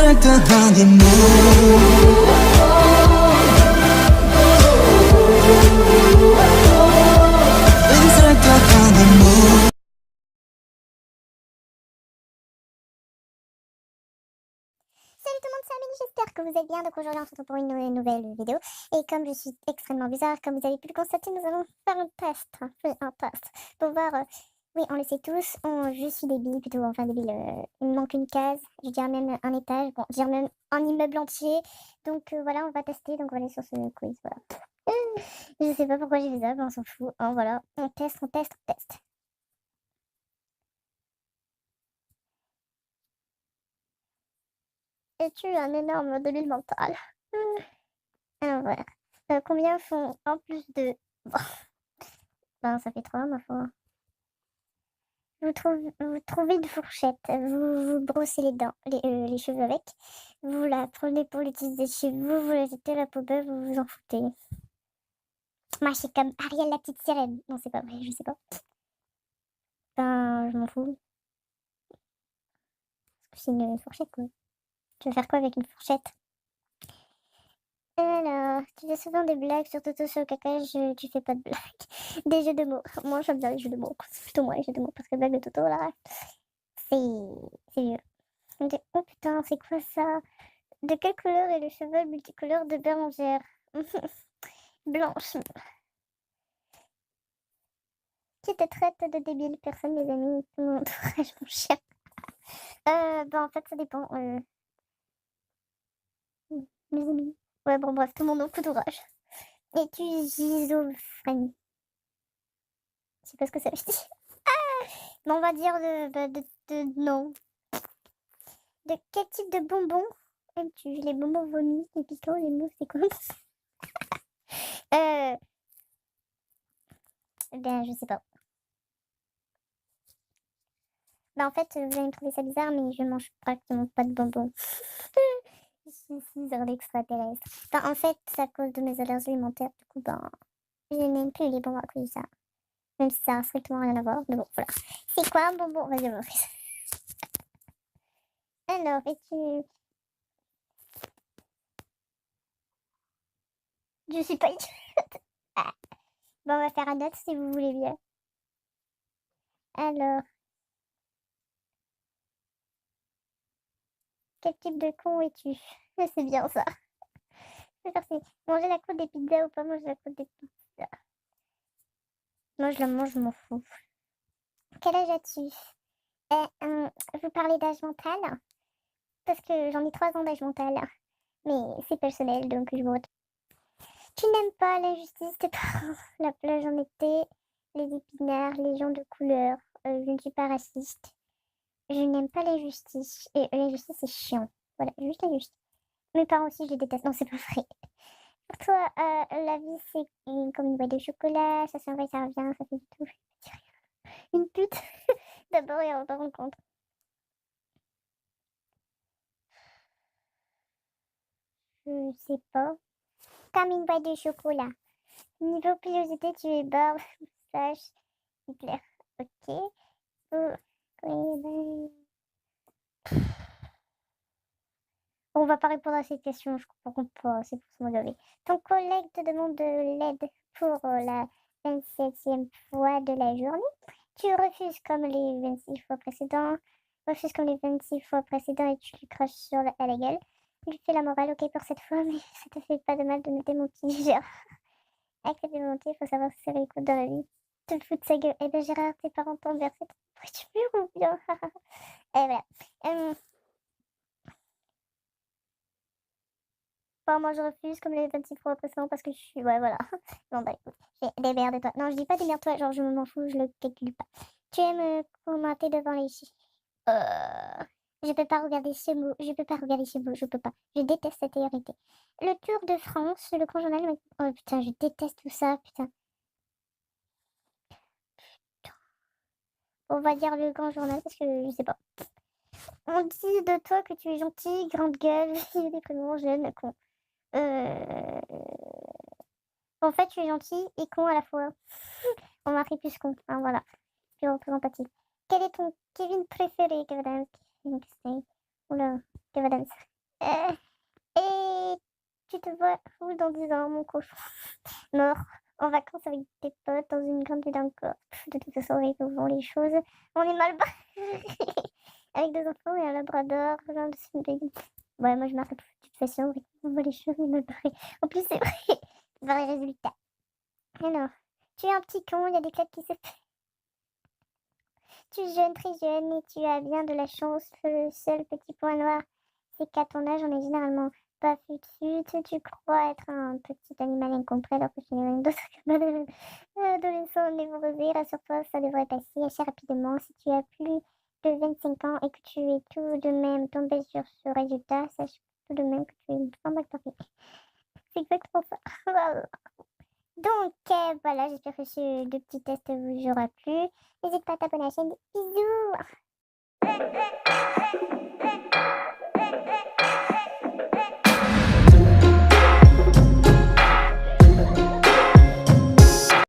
Insert honeymoon. Salut tout le monde, c'est Amélie, j'espère que vous allez bien. Donc aujourd'hui on se retrouve pour une nouvelle vidéo. Et comme je suis extrêmement bizarre, comme vous avez pu le constater, nous allons faire un test. Un test. Pour voir, oui on le sait tous, je suis débile, plutôt enfin débile. Il me manque une case, je dirais même un étage, bon je dirais même un immeuble entier. Donc voilà, on va tester, donc on va aller sur ce quiz, voilà. Je sais pas pourquoi j'ai fait ça, mais on s'en fout. Hein, voilà, on teste, on teste, on teste. Es-tu un énorme débile mental? Alors voilà. Combien font en plus de... Ben, ça fait 3, ma foi. Vous trouvez une fourchette, vous brossez les dents, les cheveux avec, vous la prenez pour l'utiliser chez vous, vous la jetez à la poubelle, vous vous en foutez. Moi, je suis comme Ariel la petite sirène. Non, c'est pas vrai, je sais pas. Ben, je m'en fous. C'est une fourchette, quoi. Tu veux faire quoi avec une fourchette? Alors, tu fais souvent des blagues sur Toto sur le caca, tu fais pas de blagues. Des jeux de mots. Moi, j'aime bien les jeux de mots. C'est plutôt moi les jeux de mots, parce que blague de Toto, là, c'est vieux. Oh putain, c'est quoi ça? De quelle couleur est le cheval multicolore de Bérengère? Blanche. Qui te traite de débile? Personne, mes amis, tout mon entourage, mon chien. Ben en fait, ça dépend. Mes amis. Ouais, bon, bref, tout mon entourage. Es-tu schizophrène? Je sais pas ce que ça veut dire. Mais on va dire non. De quel type de bonbons aimes-tu? Les bonbons vomis, les piquants, les mousses, c'est quoi? Ben, je sais pas. Bah en fait, vous allez me trouver ça bizarre, mais je mange pratiquement pas de bonbons. Je suis un extraterrestre. Enfin, en fait, c'est à cause de mes allergies alimentaires. Du coup, ben, je n'aime plus les bonbons à cause de ça. Même si ça a strictement rien à voir. Mais bon, voilà. C'est quoi un bonbon? Vas-y, on Alors, es-tu... Je suis pas idiote. Ah. Bon, on va faire un autre si vous voulez bien. Alors, quel type de con es-tu? C'est bien ça. C'est parti. Manger la croûte des pizzas ou pas manger la croûte des pizzas? Moi, je la mange, je m'en fous. Quel âge as-tu? Vous parlez d'âge mental? Parce que j'en ai 3 ans d'âge mental. Mais c'est personnel, donc je vote. Tu n'aimes pas l'injustice des parents, la plage en été, les épinards, les gens de couleur. Je ne suis pas raciste. Je n'aime pas l'injustice. Et l'injustice, c'est chiant. Voilà, juste l'injustice. Mes parents aussi, je les déteste. Non, c'est pas vrai. Pour toi, la vie, c'est comme une boîte de chocolat. Ça s'en va, ça revient, ça fait du tout. Une pute. D'abord, et on s'en rend compte. Je sais pas. Comme une boîte de chocolat. Niveau pilosité, tu es barbe, moustache, Hitler. Ok. Oui, on va pas répondre à cette question, je comprends pas, c'est pour se modeler. Ton collègue te demande de l'aide pour la 27e fois de la journée. Tu refuses comme les 26 fois précédents. Refuses comme les 26 fois précédents et tu lui craches à la gueule. Il fait la morale, ok pour cette fois, mais ça te fait pas de mal de noter mon petit Gérard. Avec la volonté, il faut savoir se serrer les coudes dans la vie. Te fous de sa gueule. Eh ben Gérard, tes parents t'ont versé ton prix du mur ou bien? Et voilà. Bon, moi je refuse comme les 26 fois précédents parce que je suis... Ouais, voilà. Bon bah écoute, démerde-toi. Non, je dis pas démerde-toi, genre je m'en fous, je le calcule pas. Tu aimes commenter devant les filles. Je peux pas regarder ce mot, je peux pas regarder ce mot, je peux pas. Je déteste cette théorité. Le Tour de France, le grand journal... Oh putain, je déteste tout ça, putain. On va dire le grand journal parce que je sais pas. On dit de toi que tu es gentil, grande gueule, il est des prénoms jeune, con. Euh... En fait, tu es gentil et con à la fois. On m'a pris plus con, hein, voilà. Plus représentatif. Quel est ton Kevin préféré, Kevin? Oula. Que madame ça. Et tu te vois où dans 10 ans, mon cochon? Mort, en vacances avec tes potes, dans une grande ville encore. De toute façon, avec nous vont les choses, on est mal barré. Avec 2 enfants et un labrador, genre de film. Ouais, moi je marque de toute façon, avec nous vont les choses, on est mal barré. En plus, c'est vrai, voir les résultats. Alors, tu es un petit con, il y a des claques qui se... Tu es jeune, très jeune, et tu as bien de la chance. Le seul petit point noir, c'est qu'à ton âge, on est généralement pas fut. Tu crois être un petit animal incompris alors que tu n'es rien d'autre qu'un adolescent névrosé. Rassure-toi, ça devrait passer assez rapidement. Si tu as plus de 25 ans et que tu es tout de même tombé sur ce résultat, sache tout de même que tu es une femme parfaite. C'est exactement ça. Voilà. Donc, voilà, j'espère que ce 2 petits tests vous aura plu. N'hésite pas à t'abonner à la chaîne. Bisous!